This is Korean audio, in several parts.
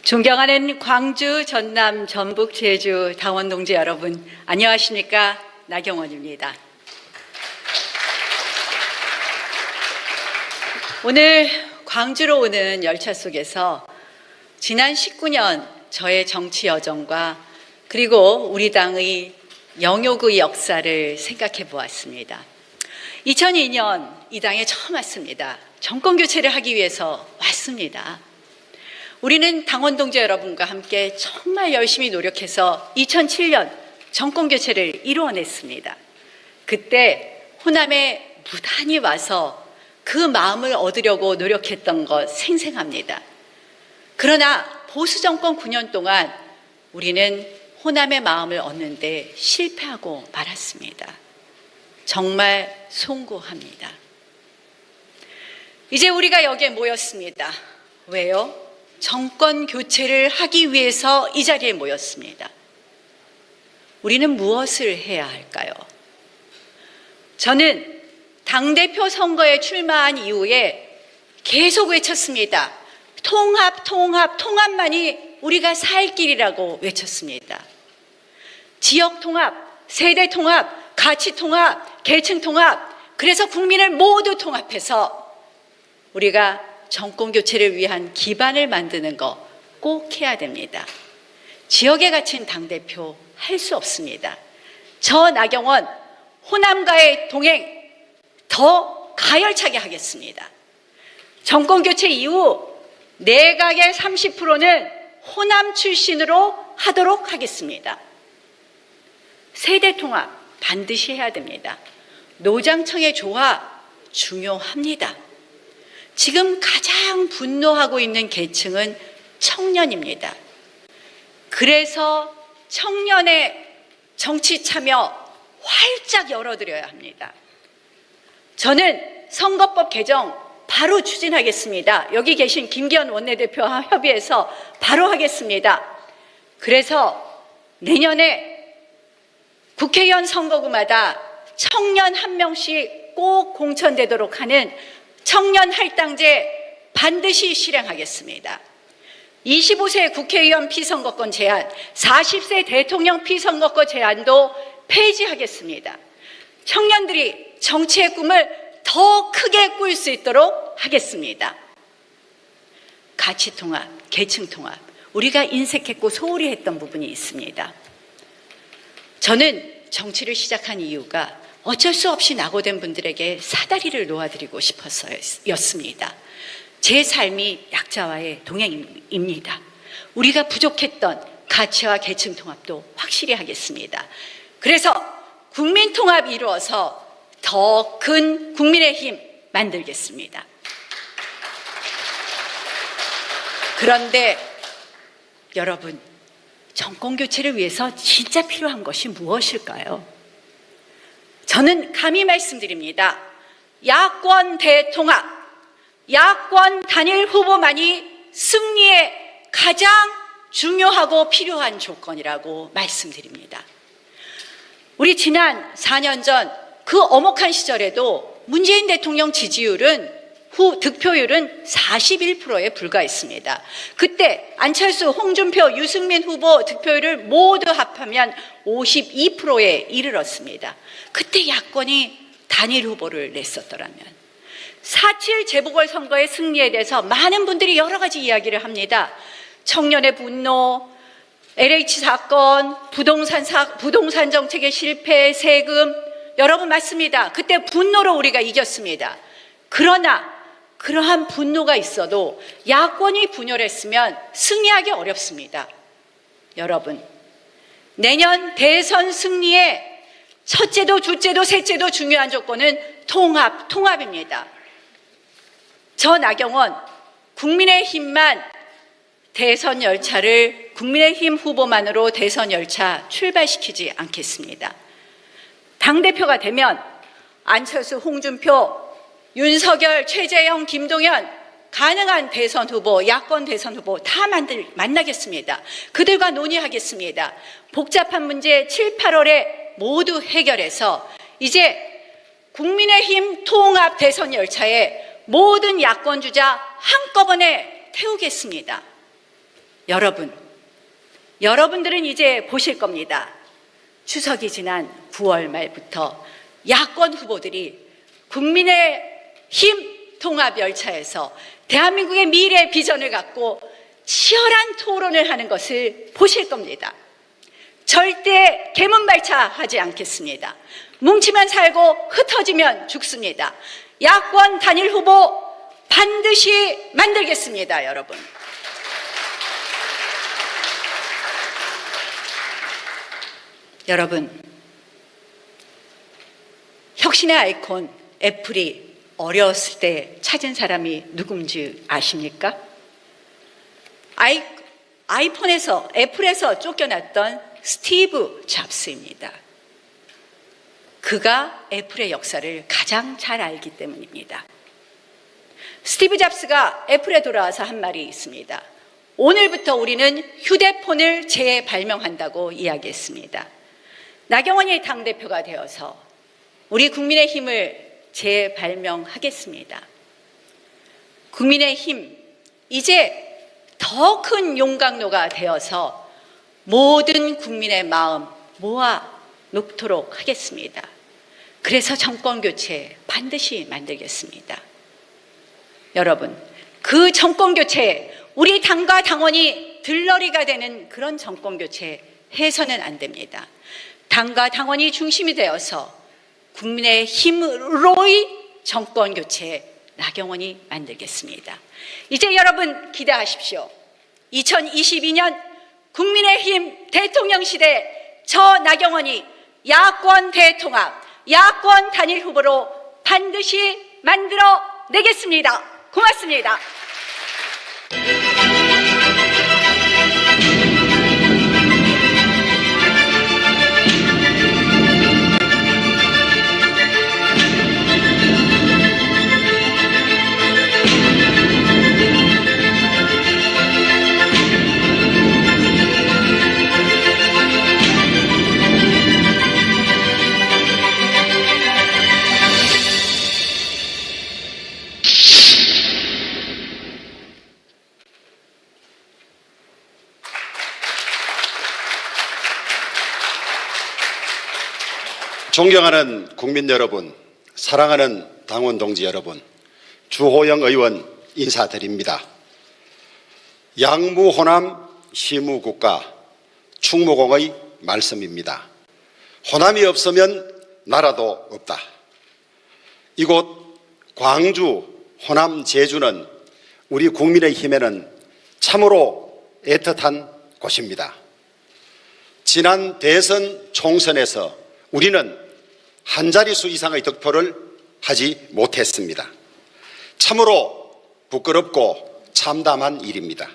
존경하는 광주, 전남, 전북, 제주 당원 동지 여러분, 안녕하십니까? 나경원입니다. 오늘 광주로 오는 열차 속에서 지난 19년 저의 정치 여정과 그리고 우리 당의 영욕의 역사를 생각해 보았습니다. 2002년 이 당에 처음 왔습니다. 정권 교체를 하기 위해서 왔습니다. 우리는 당원 동지 여러분과 함께 정말 열심히 노력해서 2007년 정권 교체를 이루어냈습니다. 그때 호남에 무단히 와서 그 마음을 얻으려고 노력했던 것 생생합니다. 그러나 보수 정권 9년 동안 우리는 호남의 마음을 얻는데 실패하고 말았습니다. 정말 송구합니다. 이제 우리가 여기에 모였습니다. 왜요? 정권 교체를 하기 위해서 이 자리에 모였습니다. 우리는 무엇을 해야 할까요? 저는 당대표 선거에 출마한 이후에 계속 외쳤습니다. 통합, 통합, 통합만이 우리가 살 길이라고 외쳤습니다. 지역 통합, 세대 통합, 가치 통합, 계층 통합, 그래서 국민을 모두 통합해서 우리가 정권 교체를 위한 기반을 만드는 거 꼭 해야 됩니다. 지역에 갇힌 당대표 할 수 없습니다. 저 나경원 호남과의 동행 더 가열차게 하겠습니다. 정권 교체 이후 내각의 30%는 호남 출신으로 하도록 하겠습니다. 세대 통합 반드시 해야 됩니다. 노장청의 조화 중요합니다. 지금 가장 분노하고 있는 계층은 청년입니다. 그래서 청년의 정치 참여 활짝 열어드려야 합니다. 저는 선거법 개정 바로 추진하겠습니다. 여기 계신 김기현 원내대표와 협의해서 바로 하겠습니다. 그래서 내년에 국회의원 선거구마다 청년 한 명씩 꼭 공천되도록 하는 청년 할당제 반드시 실행하겠습니다. 25세 국회의원 피선거권 제한, 40세 대통령 피선거권 제한도 폐지하겠습니다. 청년들이 정치의 꿈을 더 크게 꿀 수 있도록 하겠습니다. 가치 통합, 계층 통합, 우리가 인색했고 소홀히 했던 부분이 있습니다. 저는 정치를 시작한 이유가 어쩔 수 없이 낙오된 분들에게 사다리를 놓아드리고 싶어서였습니다. 제 삶이 약자와의 동행입니다. 우리가 부족했던 가치와 계층 통합도 확실히 하겠습니다. 그래서 국민 통합 이루어서 더 큰 국민의힘 만들겠습니다. 그런데 여러분, 정권 교체를 위해서 진짜 필요한 것이 무엇일까요? 저는 감히 말씀드립니다. 야권 대통합, 야권 단일 후보만이 승리에 가장 중요하고 필요한 조건이라고 말씀드립니다. 우리 지난 4년 전 그 엄혹한 시절에도 문재인 대통령 지지율은 득표율은 41%에 불과했습니다. 그때 안철수, 홍준표, 유승민 후보 득표율을 모두 합하면 52%에 이르렀습니다. 그때 야권이 단일 후보를 냈었더라면 4.7 재보궐선거의 승리에 대해서 많은 분들이 여러 가지 이야기를 합니다. 청년의 분노, LH 사건, 부동산 정책의 실패, 세금, 여러분 맞습니다. 그때 분노로 우리가 이겼습니다. 그러나 그러한 분노가 있어도 야권이 분열했으면 승리하기 어렵습니다. 여러분, 내년 대선 승리의 첫째도 둘째도 셋째도 중요한 조건은 통합입니다. 저 나경원 국민의힘만 대선 열차를 국민의힘 후보만으로 대선 열차 출발시키지 않겠습니다. 당대표가 되면 안철수, 홍준표, 윤석열, 최재형, 김동연 가능한 대선 후보, 야권 대선 후보 다 만나겠습니다. 그들과 논의하겠습니다. 복잡한 문제 7, 8월에 모두 해결해서 이제 국민의힘 통합 대선 열차에 모든 야권 주자 한꺼번에 태우겠습니다. 여러분들은 이제 보실 겁니다. 추석이 지난 9월 말부터 야권 후보들이 국민의힘 통합열차에서 대한민국의 미래 비전을 갖고 치열한 토론을 하는 것을 보실 겁니다. 절대 개문발차하지 않겠습니다. 뭉치면 살고 흩어지면 죽습니다. 야권 단일 후보 반드시 만들겠습니다, 여러분. 여러분, 혁신의 아이콘 애플이 어려웠을 때 찾은 사람이 누군지 아십니까? 애플에서 쫓겨났던 스티브 잡스입니다. 그가 애플의 역사를 가장 잘 알기 때문입니다. 스티브 잡스가 애플에 돌아와서 한 말이 있습니다. 오늘부터 우리는 휴대폰을 재발명한다고 이야기했습니다. 나경원이 당대표가 되어서 우리 국민의힘을 재발명하겠습니다. 국민의힘, 이제 더 큰 용광로가 되어서 모든 국민의 마음 모아 놓도록 하겠습니다. 그래서 정권교체 반드시 만들겠습니다. 여러분, 그 정권교체, 우리 당과 당원이 들러리가 되는 그런 정권교체 해서는 안 됩니다. 당과 당원이 중심이 되어서 국민의 힘으로의 정권교체 나경원이 만들겠습니다. 이제 여러분 기대하십시오. 2022년 국민의힘 대통령 시대 저 나경원이 야권 대통합, 야권 단일 후보로 반드시 만들어 내겠습니다. 고맙습니다. 존경하는 국민 여러분, 사랑하는 당원 동지 여러분, 주호영 의원 인사드립니다. 양무호남 시무국가 충무공의 말씀입니다. 호남이 없으면 나라도 없다. 이곳 광주, 호남, 제주는 우리 국민의힘에는 참으로 애틋한 곳입니다. 지난 대선 총선에서 우리는 한 자릿수 이상의 득표를 하지 못했습니다. 참으로 부끄럽고 참담한 일입니다.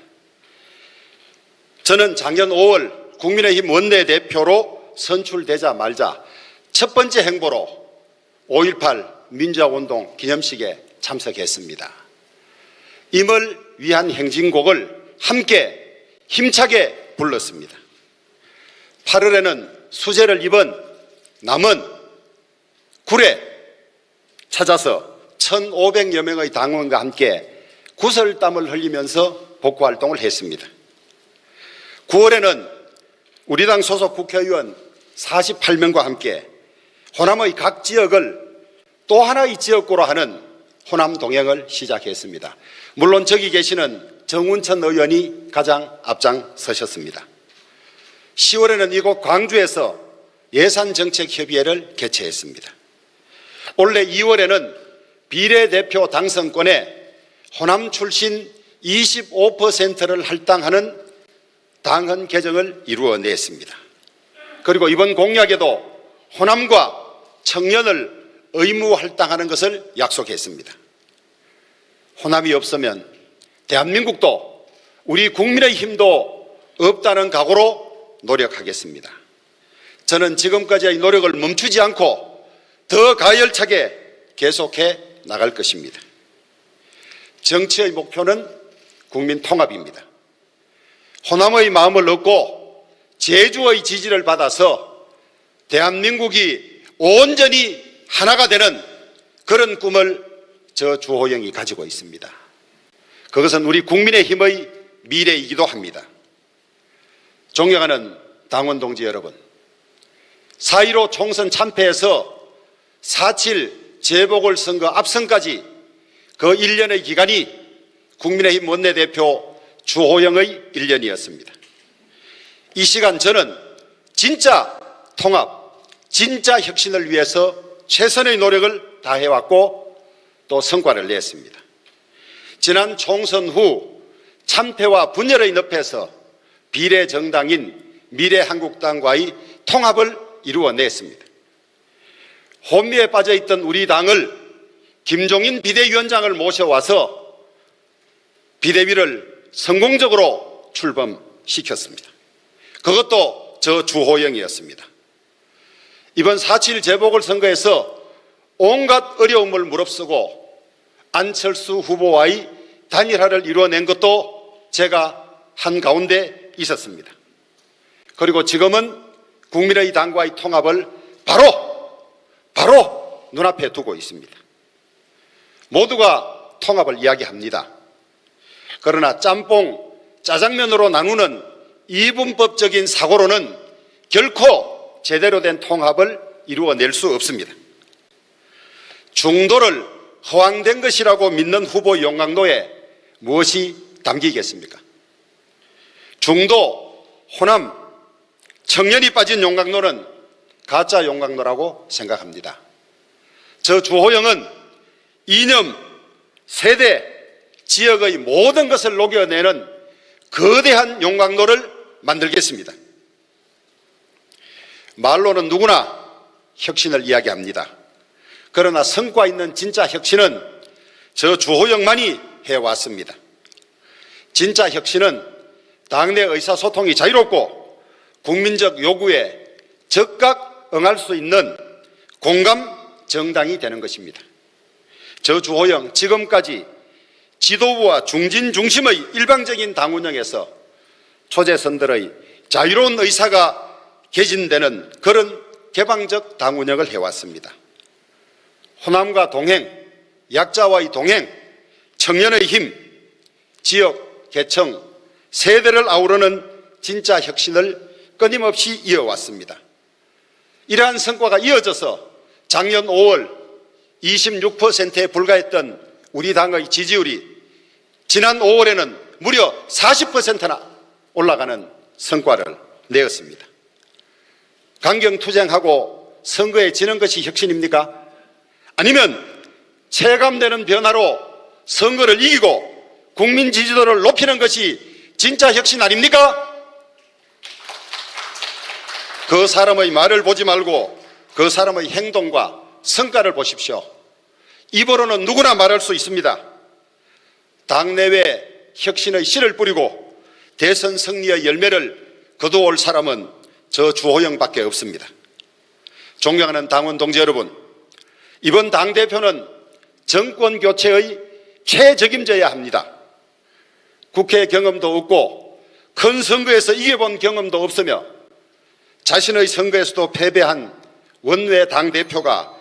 저는 작년 5월 국민의힘 원내대표로 선출되자마자 첫 번째 행보로 5.18 민주화운동 기념식에 참석했습니다. 임을 위한 행진곡을 함께 힘차게 불렀습니다. 8월에는 수재를 입은 남은 굴에 찾아서 1,500여 명의 당원과 함께 구슬땀을 흘리면서 복구활동을 했습니다. 9월에는 우리 당 소속 국회의원 48명과 함께 호남의 각 지역을 또 하나의 지역구로 하는 호남 동행을 시작했습니다. 물론 저기 계시는 정운천 의원이 가장 앞장서셨습니다. 10월에는 이곳 광주에서 예산정책협의회를 개최했습니다. 올해 2월에는 비례대표 당선권에 호남 출신 25%를 할당하는 당헌 개정을 이루어냈습니다. 그리고 이번 공약에도 호남과 청년을 의무 할당하는 것을 약속했습니다. 호남이 없으면 대한민국도 우리 국민의 힘도 없다는 각오로 노력하겠습니다. 저는 지금까지의 노력을 멈추지 않고 더 가열차게 계속해 나갈 것입니다. 정치의 목표는 국민 통합입니다. 호남의 마음을 얻고 제주의 지지를 받아서 대한민국이 온전히 하나가 되는 그런 꿈을 저 주호영이 가지고 있습니다. 그것은 우리 국민의힘의 미래이기도 합니다. 존경하는 당원 동지 여러분, 4.15 총선 참패에서 4.7 재보궐선거 앞선까지 그 1년의 기간이 국민의힘 원내대표 주호영의 1년이었습니다. 이 시간 저는 진짜 통합, 진짜 혁신을 위해서 최선의 노력을 다해왔고 또 성과를 냈습니다. 지난 총선 후 참패와 분열의 늪에서 비례정당인 미래한국당과의 통합을 이루어냈습니다. 혼미에 빠져있던 우리 당을 김종인 비대위원장을 모셔와서 비대위를 성공적으로 출범시켰습니다. 그것도 저 주호영이었습니다. 이번 4.7 재보궐선거에서 온갖 어려움을 무릅쓰고 안철수 후보와의 단일화를 이루어낸 것도 제가 한가운데 있었습니다. 그리고 지금은 국민의 당과의 통합을 바로 눈앞에 두고 있습니다. 모두가 통합을 이야기합니다. 그러나 짬뽕, 짜장면으로 나누는 이분법적인 사고로는 결코 제대로 된 통합을 이루어낼 수 없습니다. 중도를 허황된 것이라고 믿는 후보 용광로에 무엇이 담기겠습니까? 중도, 호남, 청년이 빠진 용광로는 가짜 용광로라고 생각합니다. 저 주호영은 이념, 세대, 지역의 모든 것을 녹여내는 거대한 용광로를 만들겠습니다. 말로는 누구나 혁신을 이야기합니다. 그러나 성과 있는 진짜 혁신은 저 주호영만이 해왔습니다. 진짜 혁신은 당내 의사소통이 자유롭고 국민적 요구에 적극 응할 수 있는 공감 정당이 되는 것입니다. 저 주호영 지금까지 지도부와 중진 중심의 일방적인 당 운영에서 초재선들의 자유로운 의사가 개진되는 그런 개방적 당 운영을 해왔습니다. 호남과 동행, 약자와의 동행, 청년의 힘, 지역, 계층, 세대를 아우르는 진짜 혁신을 끊임없이 이어왔습니다. 이러한 성과가 이어져서 작년 5월 26%에 불과했던 우리 당의 지지율이 지난 5월에는 무려 40%나 올라가는 성과를 내었습니다. 강경투쟁하고 선거에 지는 것이 혁신입니까? 아니면 체감되는 변화로 선거를 이기고 국민 지지도를 높이는 것이 진짜 혁신 아닙니까? 그 사람의 말을 보지 말고 그 사람의 행동과 성과를 보십시오. 입으로는 누구나 말할 수 있습니다. 당내외 혁신의 씨를 뿌리고 대선 승리의 열매를 거두어올 사람은 저 주호영밖에 없습니다. 존경하는 당원 동지 여러분, 이번 당대표는 정권 교체의 최적임자여야 합니다. 국회 경험도 없고 큰 선거에서 이겨본 경험도 없으며 자신의 선거에서도 패배한 원외 당대표가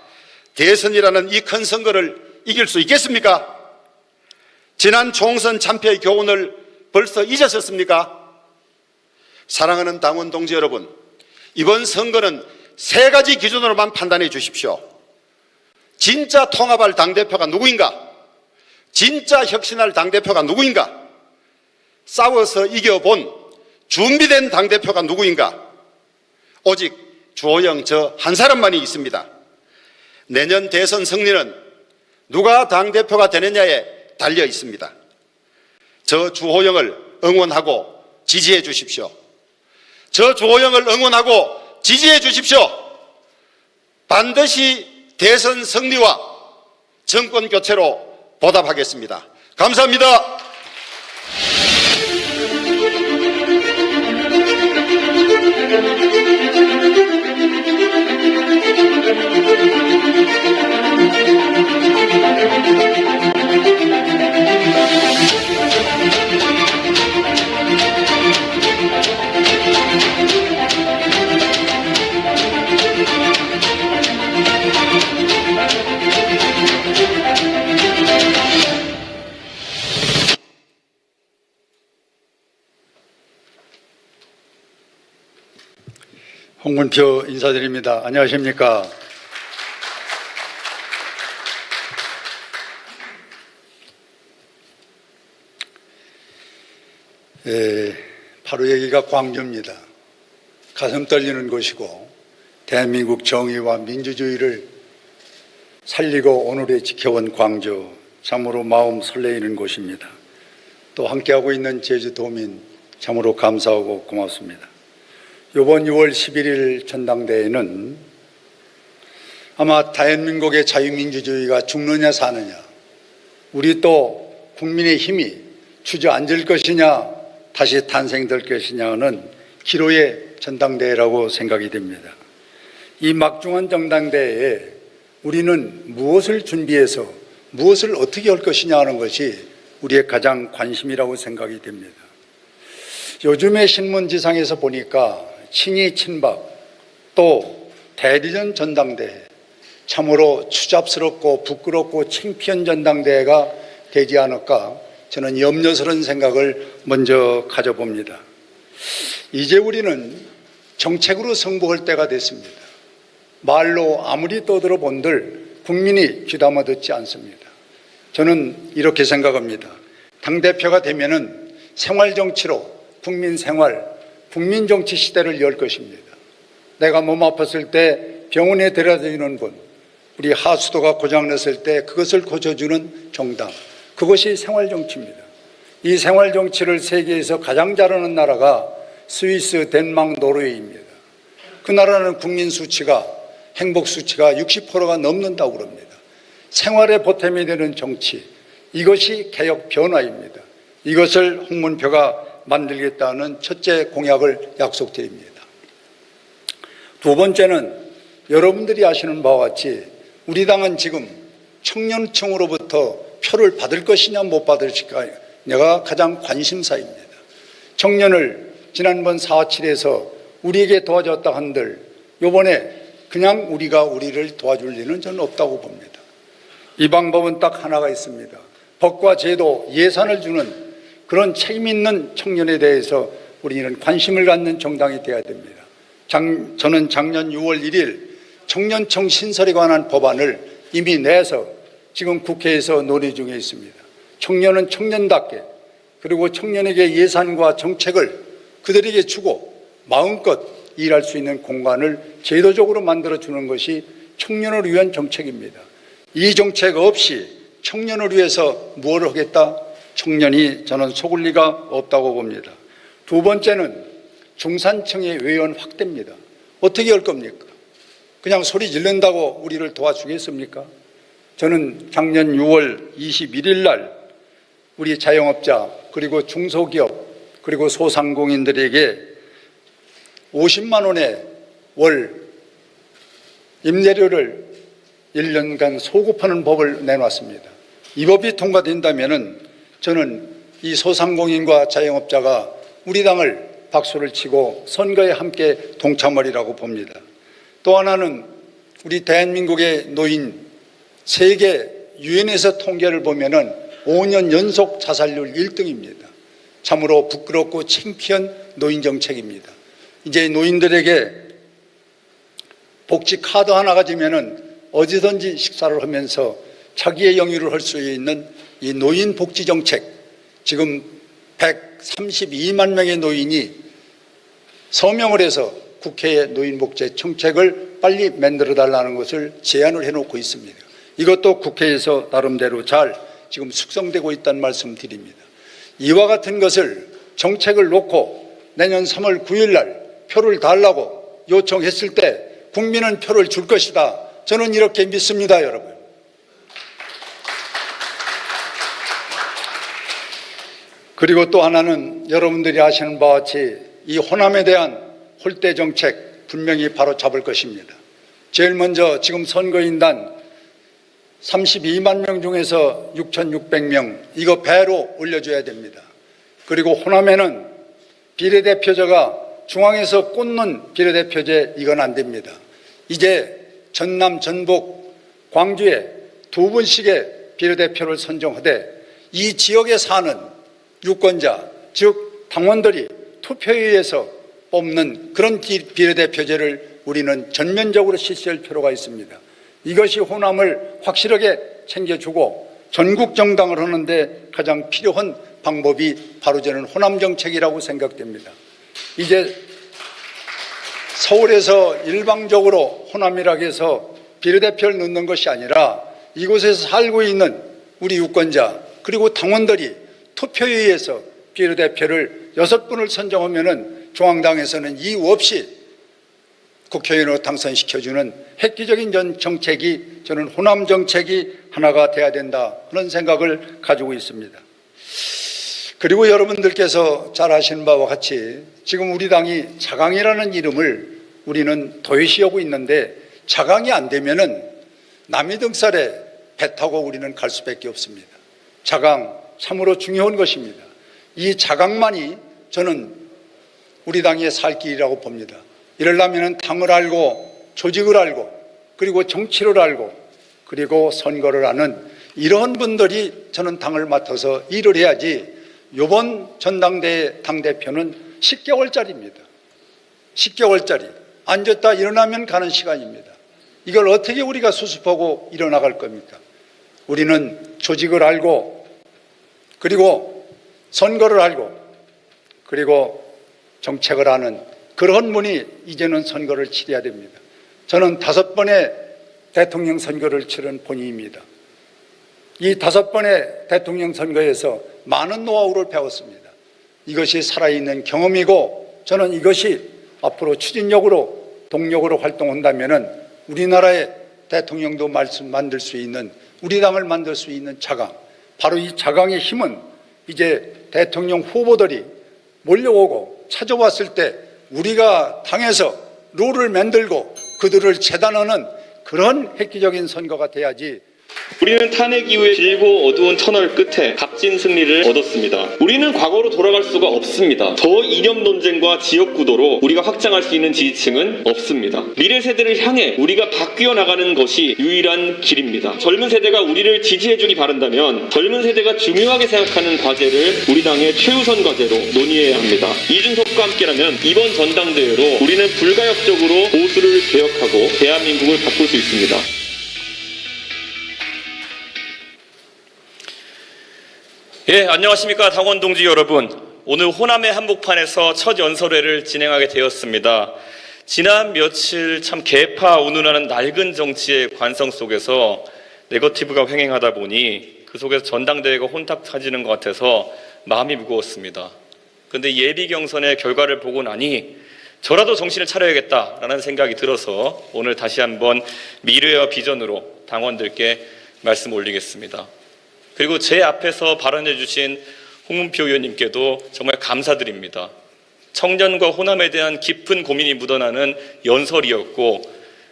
대선이라는 이 큰 선거를 이길 수 있겠습니까? 지난 총선 참패의 교훈을 벌써 잊으셨습니까? 사랑하는 당원 동지 여러분, 이번 선거는 세 가지 기준으로만 판단해 주십시오. 진짜 통합할 당대표가 누구인가? 진짜 혁신할 당대표가 누구인가? 싸워서 이겨본 준비된 당대표가 누구인가? 오직 주호영 저 한 사람만이 있습니다. 내년 대선 승리는 누가 당대표가 되느냐에 달려 있습니다. 저 주호영을 응원하고 지지해 주십시오. 저 주호영을 응원하고 지지해 주십시오. 반드시 대선 승리와 정권 교체로 보답하겠습니다. 감사합니다. 홍문표 인사드립니다. 안녕하십니까? 바로 여기가 광주입니다. 가슴 떨리는 곳이고 대한민국 정의와 민주주의를 살리고 오늘에 지켜온 광주, 참으로 마음 설레이는 곳입니다. 또 함께하고 있는 제주도민 참으로 감사하고 고맙습니다. 이번 6월 11일 전당대회는 아마 대한민국의 자유민주주의가 죽느냐 사느냐, 우리 또 국민의 힘이 주저앉을 것이냐 다시 탄생될 것이냐는 기로의 전당대회라고 생각이 됩니다. 이 막중한 전당대회에 우리는 무엇을 준비해서 무엇을 어떻게 할 것이냐 하는 것이 우리의 가장 관심이라고 생각이 됩니다. 요즘의 신문지상에서 보니까 친이 친박 또 대리전 전당대회, 참으로 추잡스럽고 부끄럽고 창피한 전당대회가 되지 않을까 저는 염려스러운 생각을 먼저 가져봅니다. 이제 우리는 정책으로 승부할 때가 됐습니다. 말로 아무리 떠들어 본들 국민이 귀담아 듣지 않습니다. 저는 이렇게 생각합니다. 당대표가 되면은 생활정치로 국민 생활, 국민정치 시대를 열 것입니다. 내가 몸 아팠을 때 병원에 데려다 주는 분, 우리 하수도가 고장났을 때 그것을 고쳐주는 정당, 그것이 생활정치입니다. 이 생활정치를 세계에서 가장 잘하는 나라가 스위스, 덴마크, 노르웨이입니다. 그 나라는 국민 수치가, 행복 수치가 60%가 넘는다고 그럽니다. 생활에 보탬이 되는 정치, 이것이 개혁 변화입니다. 이것을 홍문표가 만들겠다는 첫째 공약을 약속드립니다. 두 번째는 여러분들이 아시는 바와 같이 우리 당은 지금 청년층으로부터 표를 받을 것이냐 못 받을 것이냐가 가장 관심사입니다. 청년을 지난번 4.7에서 우리에게 도와줬다 한들 이번에 그냥 우리가 우리를 도와줄 리는 저는 없다고 봅니다. 이 방법은 딱 하나가 있습니다. 법과 제도, 예산을 주는 그런 책임 있는 청년에 대해서 우리는 관심을 갖는 정당이 되어야 됩니다. 저는 작년 6월 1일 청년청 신설에 관한 법안을 이미 내서 지금 국회에서 논의 중에 있습니다. 청년은 청년답게, 그리고 청년에게 예산과 정책을 그들에게 주고 마음껏 일할 수 있는 공간을 제도적으로 만들어주는 것이 청년을 위한 정책입니다. 이 정책 없이 청년을 위해서 무엇을 하겠다? 청년이 저는 속을 리가 없다고 봅니다. 두 번째는 중산층의 외연 확대입니다. 어떻게 할 겁니까? 그냥 소리 지른다고 우리를 도와주겠습니까? 저는 작년 6월 21일 날 우리 자영업자 그리고 중소기업 그리고 소상공인들에게 50만 원의 월 임대료를 1년간 소급하는 법을 내놨습니다. 이 법이 통과된다면 저는 이 소상공인과 자영업자가 우리 당을 박수를 치고 선거에 함께 동참하리라고 봅니다. 또 하나는 우리 대한민국의 노인, 세계 유엔에서 통계를 보면은 5년 연속 자살률 1등입니다. 참으로 부끄럽고 창피한 노인 정책입니다. 이제 노인들에게 복지 카드 하나 가지면은 어디든지 식사를 하면서 자기의 영유를 할 수 있는 이 노인 복지 정책, 지금 132만 명의 노인이 서명을 해서 국회에 노인 복지 정책을 빨리 만들어 달라는 것을 제안을 해놓고 있습니다. 이것도 국회에서 나름대로 잘 지금 숙성되고 있다는 말씀 드립니다. 이와 같은 것을 정책을 놓고 내년 3월 9일 날 표를 달라고 요청했을 때 국민은 표를 줄 것이다. 저는 이렇게 믿습니다, 여러분. 그리고 또 하나는 여러분들이 아시는 바와 같이 이 호남에 대한 홀대 정책 분명히 바로 잡을 것입니다. 제일 먼저 지금 선거인단 32만 명 중에서 6,600명 이거 배로 올려줘야 됩니다. 그리고 호남에는 비례대표제가 중앙에서 꽂는 비례대표제 이건 안 됩니다. 이제 전남, 전북, 광주에 2분씩의 비례대표를 선정하되 이 지역에 사는 유권자, 즉 당원들이 투표에 의해서 뽑는 그런 비례대표제를 우리는 전면적으로 실시할 필요가 있습니다. 이것이 호남을 확실하게 챙겨주고 전국 정당을 하는데 가장 필요한 방법이 바로 저는 호남 정책이라고 생각됩니다. 이제 서울에서 일방적으로 호남이라고 해서 비례대표를 넣는 것이 아니라 이곳에서 살고 있는 우리 유권자 그리고 당원들이 투표에 의해서 비례대표를 6분을 선정하면은 중앙당에서는 이유 없이 국회의원으로 당선시켜주는 획기적인 정책이 저는 호남 정책이 하나가 돼야 된다 그런 생각을 가지고 있습니다. 그리고 여러분들께서 잘 아시는 바와 같이 지금 우리 당이 자강이라는 이름을 우리는 도외시하고 있는데 자강이 안 되면은 남이등살에 배 타고 우리는 갈 수밖에 없습니다. 자강 참으로 중요한 것입니다. 이 자강만이 저는 우리 당의 살 길이라고 봅니다. 이러려면 당을 알고 조직을 알고 그리고 정치를 알고 그리고 선거를 아는 이런 분들이 저는 당을 맡아서 일을 해야지 이번 전당대회 당대표는 10개월짜리입니다. 10개월짜리 앉았다 일어나면 가는 시간입니다. 이걸 어떻게 우리가 수습하고 일어나갈 겁니까? 우리는 조직을 알고 그리고 선거를 알고 그리고 정책을 아는 그런 분이 이제는 선거를 치러야 됩니다. 저는 5번의 대통령 선거를 치른 본인입니다. 이 5번의 대통령 선거에서 많은 노하우를 배웠습니다. 이것이 살아있는 경험이고 저는 이것이 앞으로 추진력으로 동력으로 활동한다면은 우리나라의 대통령도 만들 수 있는 우리 당을 만들 수 있는 자강, 바로 이 자강의 힘은 이제 대통령 후보들이 몰려오고 찾아왔을 때 우리가 당에서 룰을 만들고 그들을 재단하는 그런 획기적인 선거가 돼야지. 우리는 탄핵 이후에 길고 어두운 터널 끝에 값진 승리를 얻었습니다. 우리는 과거로 돌아갈 수가 없습니다. 더 이념 논쟁과 지역 구도로 우리가 확장할 수 있는 지지층은 없습니다. 미래 세대를 향해 우리가 바뀌어 나가는 것이 유일한 길입니다. 젊은 세대가 우리를 지지해주기 바란다면 젊은 세대가 중요하게 생각하는 과제를 우리 당의 최우선 과제로 논의해야 합니다. 이준석과 함께라면 이번 전당대회로 우리는 불가역적으로 보수를 개혁하고 대한민국을 바꿀 수 있습니다. 예, 안녕하십니까 당원 동지 여러분. 오늘 호남의 한복판에서 첫 연설회를 진행하게 되었습니다. 지난 며칠 참 개파 운운하는 낡은 정치의 관성 속에서 네거티브가 횡행하다 보니 그 속에서 전당대회가 혼탁 터지는 것 같아서 마음이 무거웠습니다. 그런데 예비 경선의 결과를 보고 나니 저라도 정신을 차려야겠다라는 생각이 들어서 오늘 다시 한번 미래와 비전으로 당원들께 말씀 올리겠습니다. 그리고 제 앞에서 발언해 주신 홍문표 의원님께도 정말 감사드립니다. 청년과 호남에 대한 깊은 고민이 묻어나는 연설이었고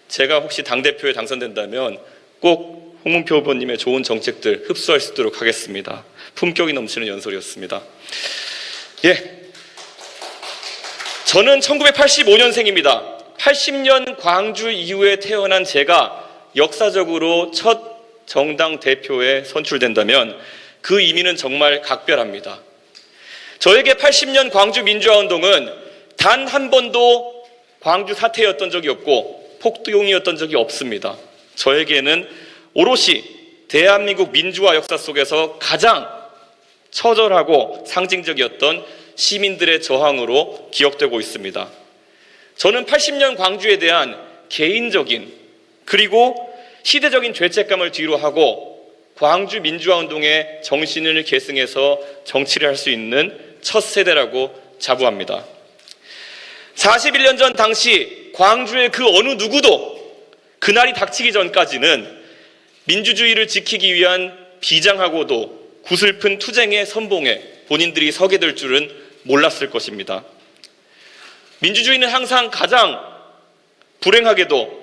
제가 혹시 당대표에 당선된다면 꼭 홍문표 후보님의 좋은 정책들 흡수할 수 있도록 하겠습니다. 품격이 넘치는 연설이었습니다. 예, 저는 1985년생입니다. 80년 광주 이후에 태어난 제가 역사적으로 첫 정당 대표에 선출된다면 그 의미는 정말 각별합니다. 저에게 80년 광주 민주화운동은 단 한 번도 광주 사태였던 적이 없고 폭동이었던 적이 없습니다. 저에게는 오롯이 대한민국 민주화 역사 속에서 가장 처절하고 상징적이었던 시민들의 저항으로 기억되고 있습니다. 저는 80년 광주에 대한 개인적인 그리고 시대적인 죄책감을 뒤로 하고 광주 민주화운동의 정신을 계승해서 정치를 할 수 있는 첫 세대라고 자부합니다. 41년 전 당시 광주의 그 어느 누구도 그날이 닥치기 전까지는 민주주의를 지키기 위한 비장하고도 구슬픈 투쟁의 선봉에 본인들이 서게 될 줄은 몰랐을 것입니다. 민주주의는 항상 가장 불행하게도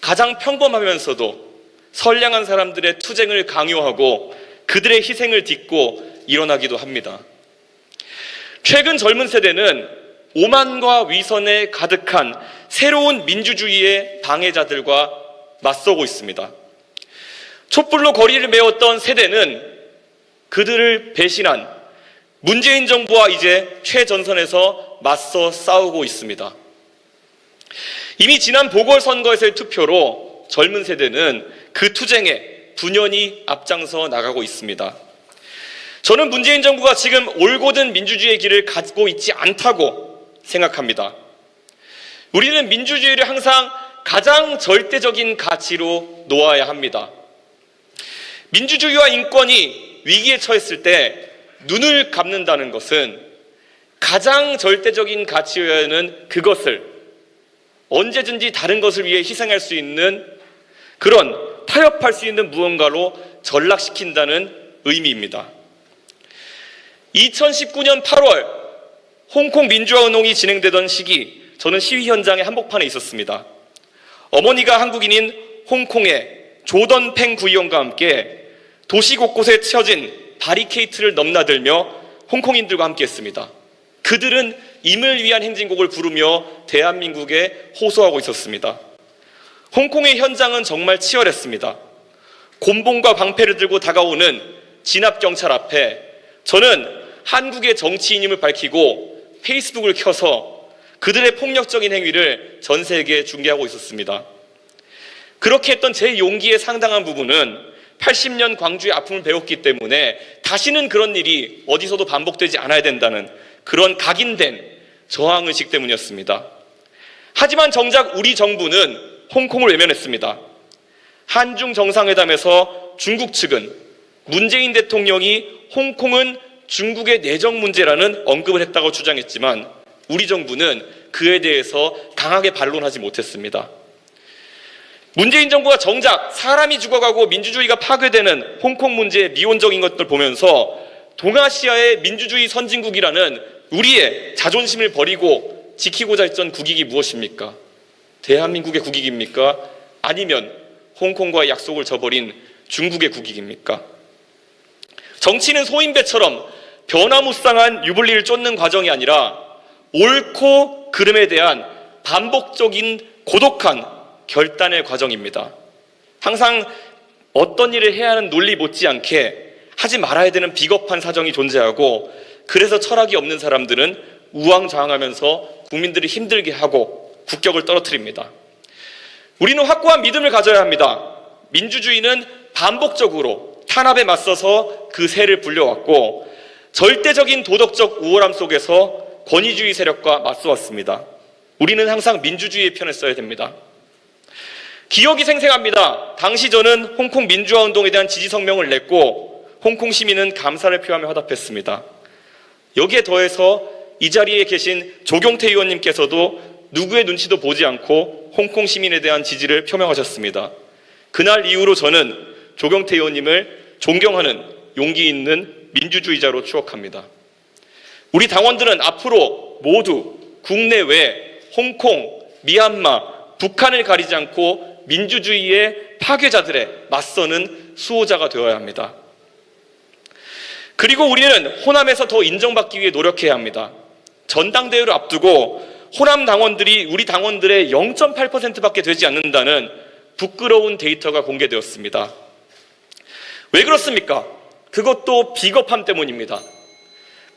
가장 평범하면서도 선량한 사람들의 투쟁을 강요하고 그들의 희생을 딛고 일어나기도 합니다. 최근 젊은 세대는 오만과 위선에 가득한 새로운 민주주의의 방해자들과 맞서고 있습니다. 촛불로 거리를 메웠던 세대는 그들을 배신한 문재인 정부와 이제 최전선에서 맞서 싸우고 있습니다. 이미 지난 보궐선거에서의 투표로 젊은 세대는 그 투쟁에 분연히 앞장서 나가고 있습니다. 저는 문재인 정부가 지금 올곧은 민주주의의 길을 가고 있지 않다고 생각합니다. 우리는 민주주의를 항상 가장 절대적인 가치로 놓아야 합니다. 민주주의와 인권이 위기에 처했을 때 눈을 감는다는 것은 가장 절대적인 가치여야 하는 그것을 언제든지 다른 것을 위해 희생할 수 있는 그런 타협할 수 있는 무언가로 전락시킨다는 의미입니다. 2019년 8월 홍콩 민주화 운동이 진행되던 시기 저는 시위 현장의 한복판에 있었습니다. 어머니가 한국인인 홍콩의 조던팽 구의원과 함께 도시 곳곳에 쳐진 바리케이트를 넘나들며 홍콩인들과 함께했습니다. 그들은 임을 위한 행진곡을 부르며 대한민국에 호소하고 있었습니다. 홍콩의 현장은 정말 치열했습니다. 곤봉과 방패를 들고 다가오는 진압경찰 앞에 저는 한국의 정치인임을 밝히고 페이스북을 켜서 그들의 폭력적인 행위를 전 세계에 중계하고 있었습니다. 그렇게 했던 제 용기의 상당한 부분은 80년 광주의 아픔을 배웠기 때문에 다시는 그런 일이 어디서도 반복되지 않아야 된다는 그런 각인된 저항의식 때문이었습니다. 하지만 정작 우리 정부는 홍콩을 외면했습니다. 한중 정상회담에서 중국 측은 문재인 대통령이 홍콩은 중국의 내정 문제라는 언급을 했다고 주장했지만 우리 정부는 그에 대해서 강하게 반론하지 못했습니다. 문재인 정부가 정작 사람이 죽어가고 민주주의가 파괴되는 홍콩 문제의 미온적인 것들 보면서 동아시아의 민주주의 선진국이라는 우리의 자존심을 버리고 지키고자 했던 국익이 무엇입니까? 대한민국의 국익입니까? 아니면 홍콩과의 약속을 저버린 중국의 국익입니까? 정치는 소인배처럼 변화무쌍한 유불리를 쫓는 과정이 아니라 옳고 그름에 대한 반복적인 고독한 결단의 과정입니다. 항상 어떤 일을 해야 하는 논리 못지않게 하지 말아야 되는 비겁한 사정이 존재하고 그래서 철학이 없는 사람들은 우왕좌왕하면서 국민들이 힘들게 하고 국격을 떨어뜨립니다. 우리는 확고한 믿음을 가져야 합니다. 민주주의는 반복적으로 탄압에 맞서서 그 세를 불려왔고 절대적인 도덕적 우월함 속에서 권위주의 세력과 맞서왔습니다. 우리는 항상 민주주의의 편에 서야 됩니다. 기억이 생생합니다. 당시 저는 홍콩 민주화 운동에 대한 지지 성명을 냈고 홍콩 시민은 감사를 표하며 화답했습니다. 여기에 더해서 이 자리에 계신 조경태 의원님께서도 누구의 눈치도 보지 않고 홍콩 시민에 대한 지지를 표명하셨습니다. 그날 이후로 저는 조경태 의원님을 존경하는 용기 있는 민주주의자로 추억합니다. 우리 당원들은 앞으로 모두 국내외, 홍콩, 미얀마, 북한을 가리지 않고 민주주의의 파괴자들에 맞서는 수호자가 되어야 합니다. 그리고 우리는 호남에서 더 인정받기 위해 노력해야 합니다. 전당대회를 앞두고 호남 당원들이 우리 당원들의 0.8%밖에 되지 않는다는 부끄러운 데이터가 공개되었습니다. 왜 그렇습니까? 그것도 비겁함 때문입니다.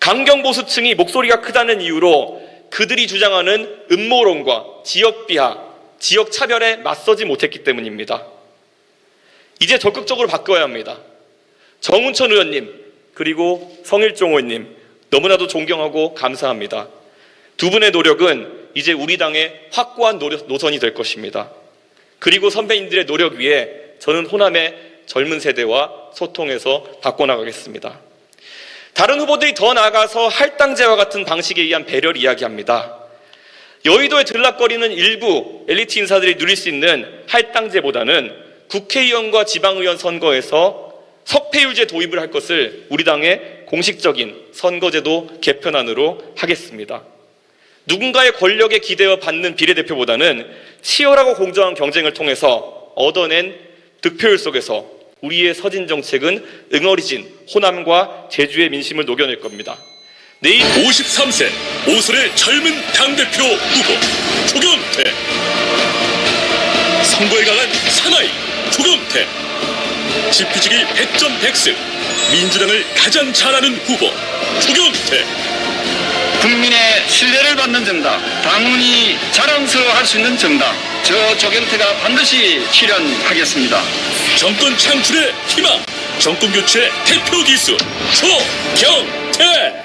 강경보수층이 목소리가 크다는 이유로 그들이 주장하는 음모론과 지역 비하, 지역 차별에 맞서지 못했기 때문입니다. 이제 적극적으로 바꿔야 합니다. 정운천 의원님 그리고 성일종 의원님 너무나도 존경하고 감사합니다. 두 분의 노력은 이제 우리 당의 확고한 노선이 될 것입니다. 그리고 선배님들의 노력 위에 저는 호남의 젊은 세대와 소통해서 바꿔나가겠습니다. 다른 후보들이 더 나아가서 할당제와 같은 방식에 의한 배려를 이야기합니다. 여의도에 들락거리는 일부 엘리트 인사들이 누릴 수 있는 할당제보다는 국회의원과 지방의원 선거에서 석패율제 도입을 할 것을 우리 당의 공식적인 선거제도 개편안으로 하겠습니다. 누군가의 권력에 기대어 받는 비례대표보다는 치열하고 공정한 경쟁을 통해서 얻어낸 득표율 속에서 우리의 서진 정책은 응어리진 호남과 제주의 민심을 녹여낼 겁니다. 내일 53세 오선의 젊은 당대표 후보 조경태, 선거에 강한 사나이 조경태, 지피지기 100점 100승 민주당을 가장 잘 아는 후보 조경태, 국민의 신뢰를 받는 정당, 당원이 자랑스러워할 수 있는 정당, 저 조경태가 반드시 실현하겠습니다. 정권 창출의 희망, 정권 교체 대표 기수 조경태.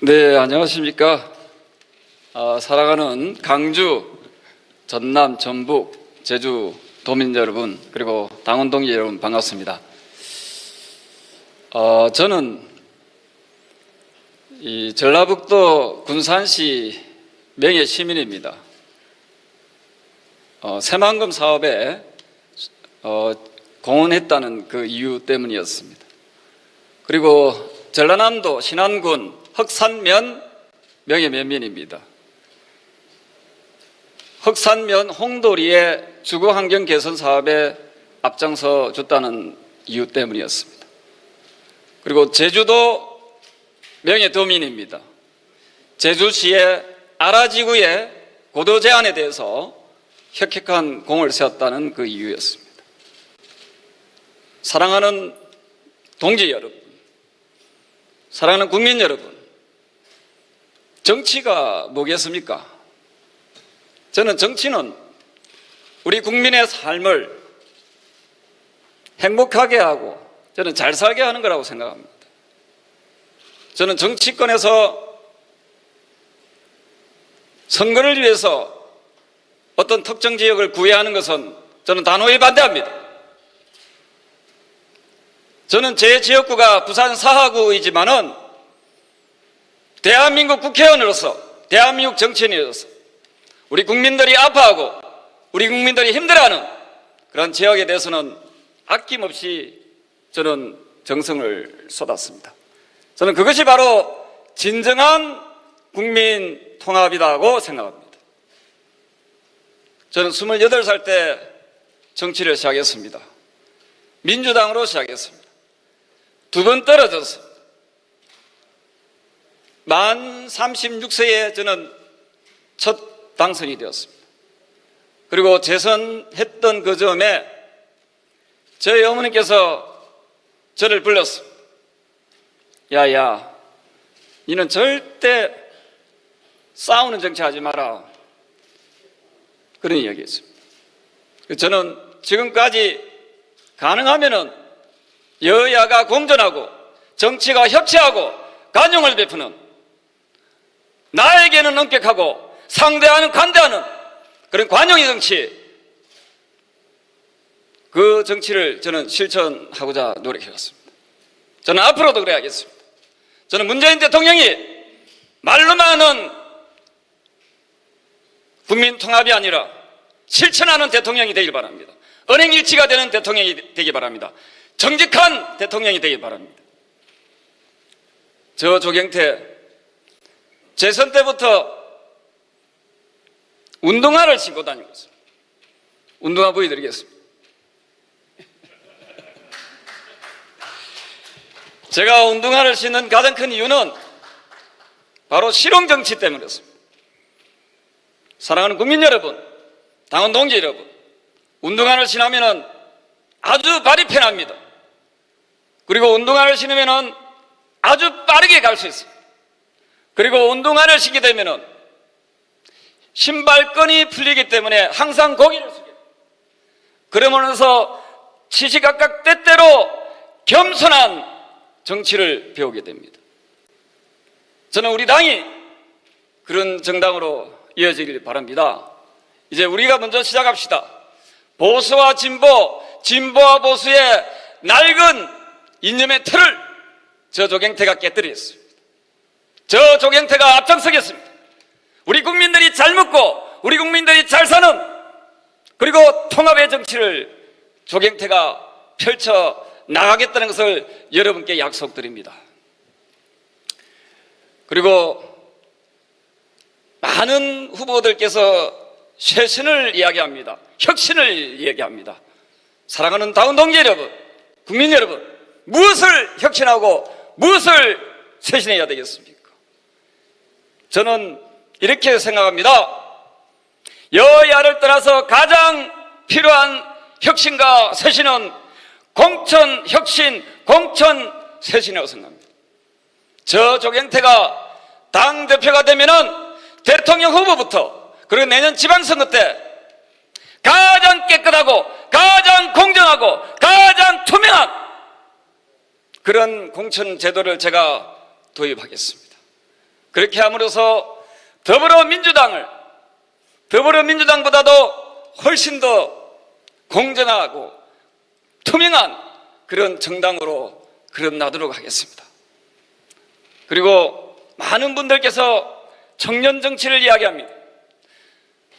네, 안녕하십니까. 사랑하는 강주, 전남, 전북, 제주 도민 여러분, 그리고 당원 동지 여러분 반갑습니다. 저는 이 전라북도 군산시 명예 시민입니다. 새만금 사업에 공헌했다는 그 이유 때문이었습니다. 그리고 전라남도 신안군 흑산면 명예 면민입니다. 흑산면 홍도리의 주거환경 개선 사업에 앞장서 줬다는 이유 때문이었습니다. 그리고 제주도 명예도민입니다. 제주시의 아라지구의 고도 제한에 대해서 혁혁한 공을 세웠다는 그 이유였습니다. 사랑하는 동지 여러분, 사랑하는 국민 여러분, 정치가 뭐겠습니까? 저는 정치는 우리 국민의 삶을 행복하게 하고 저는 잘 살게 하는 거라고 생각합니다. 저는 정치권에서 선거를 위해서 어떤 특정 지역을 구애하는 것은 저는 단호히 반대합니다. 저는 제 지역구가 부산 사하구이지만은 대한민국 국회의원으로서, 대한민국 정치인으로서 우리 국민들이 아파하고 우리 국민들이 힘들어하는 그런 지역에 대해서는 아낌없이 저는 정성을 쏟았습니다. 저는 그것이 바로 진정한 국민 통합이라고 생각합니다. 저는 28살 때 정치를 시작했습니다. 민주당으로 시작했습니다. 2번 떨어졌습니다. 만 36세에 저는 첫 당선이 되었습니다. 그리고 재선했던 그 점에 저희 어머니께서 저를 불렀습니다. 야야, 너는 절대 싸우는 정치하지 마라, 그런 이야기였습니다. 저는 지금까지 가능하면은 여야가 공존하고 정치가 협치하고 관용을 베푸는, 나에게는 엄격하고 상대하는 관대하는 그런 관용의 정치, 그 정치를 저는 실천하고자 노력해왔습니다. 저는 앞으로도 그래야겠습니다. 저는 문재인 대통령이 말로만 하는 국민 통합이 아니라 실천하는 대통령이 되길 바랍니다. 언행일치가 되는 대통령이 되길 바랍니다. 정직한 대통령이 되길 바랍니다. 저 조경태 재선 때부터 운동화를 신고 다니고 있습니다. 운동화 보여드리겠습니다. 제가 운동화를 신는 가장 큰 이유는 바로 실용정치 때문이었습니다. 사랑하는 국민 여러분, 당원 동지 여러분, 운동화를 신으면 아주 발이 편합니다. 그리고 운동화를 신으면 아주 빠르게 갈 수 있습니다. 그리고 운동화를 신게 되면 신발끈이 풀리기 때문에 항상 고개를 숙여요. 그러면서 시시각각 때때로 겸손한 정치를 배우게 됩니다. 저는 우리 당이 그런 정당으로 이어지길 바랍니다. 이제 우리가 먼저 시작합시다. 보수와 진보, 진보와 보수의 낡은 이념의 틀을 저 조경태가 깨뜨리겠습니다. 저 조경태가 앞장서겠습니다. 우리 국민들이 잘 먹고 우리 국민들이 잘 사는, 그리고 통합의 정치를 조경태가 펼쳐 나가겠다는 것을 여러분께 약속드립니다. 그리고 많은 후보들께서 쇄신을 이야기합니다. 혁신을 이야기합니다. 사랑하는 당원 동지 여러분, 국민 여러분, 무엇을 혁신하고 무엇을 쇄신해야 되겠습니까? 저는 이렇게 생각합니다. 여야를 떠나서 가장 필요한 혁신과 쇄신은 공천 혁신, 공천 쇄신이라고 생각합니다. 저 조경태가 당대표가 되면은 대통령 후보부터 그리고 내년 지방선거 때 가장 깨끗하고 가장 공정하고 가장 투명한 그런 공천 제도를 제가 도입하겠습니다. 그렇게 함으로써 더불어민주당보다도 훨씬 더 공정하고 투명한 그런 정당으로 거듭나도록 하겠습니다. 그리고 많은 분들께서 청년 정치를 이야기합니다.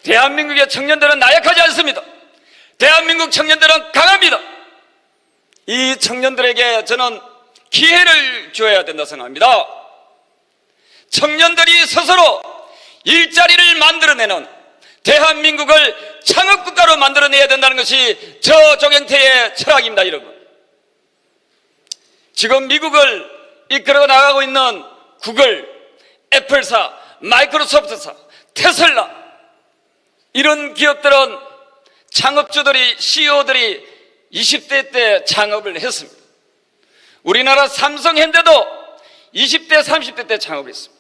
대한민국의 청년들은 나약하지 않습니다. 대한민국 청년들은 강합니다. 이 청년들에게 저는 기회를 주어야 된다 생각합니다. 청년들이 스스로 일자리를 만들어내는 대한민국을 창업국가로 만들어내야 된다는 것이 저 조경태의 철학입니다, 여러분. 지금 미국을 이끌어 나가고 있는 구글, 애플사, 마이크로소프트사, 테슬라 이런 기업들은 창업주들이, CEO들이 20대 때 창업을 했습니다. 우리나라 삼성현대도 20대, 30대 때 창업을 했습니다.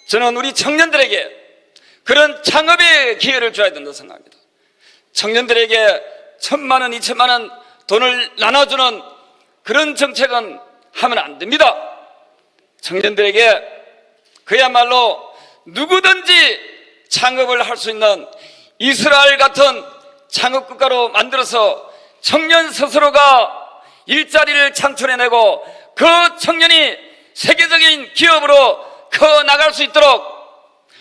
저는 우리 청년들에게 그런 창업의 기회를 줘야 된다고 생각합니다. 청년들에게 1,000만 원, 2,000만 원 돈을 나눠주는 그런 정책은 하면 안 됩니다. 청년들에게 그야말로 누구든지 창업을 할 수 있는 이스라엘 같은 창업국가로 만들어서 청년 스스로가 일자리를 창출해내고 그 청년이 세계적인 기업으로 커 나갈 수 있도록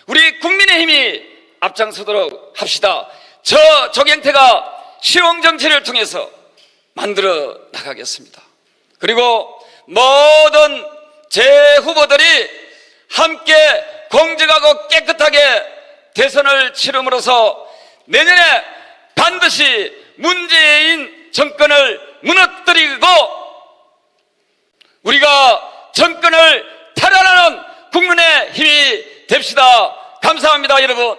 우리 국민의힘이 앞장서도록 합시다. 저 조경태가 실용정치를 통해서 만들어 나가겠습니다. 그리고 모든 제 후보들이 함께 공정하고 깨끗하게 대선을 치름으로써 내년에 반드시 문재인 정권을 무너뜨리고 우리가 정권을 탈환하는 국민의 힘이 됩시다. 감사합니다, 여러분.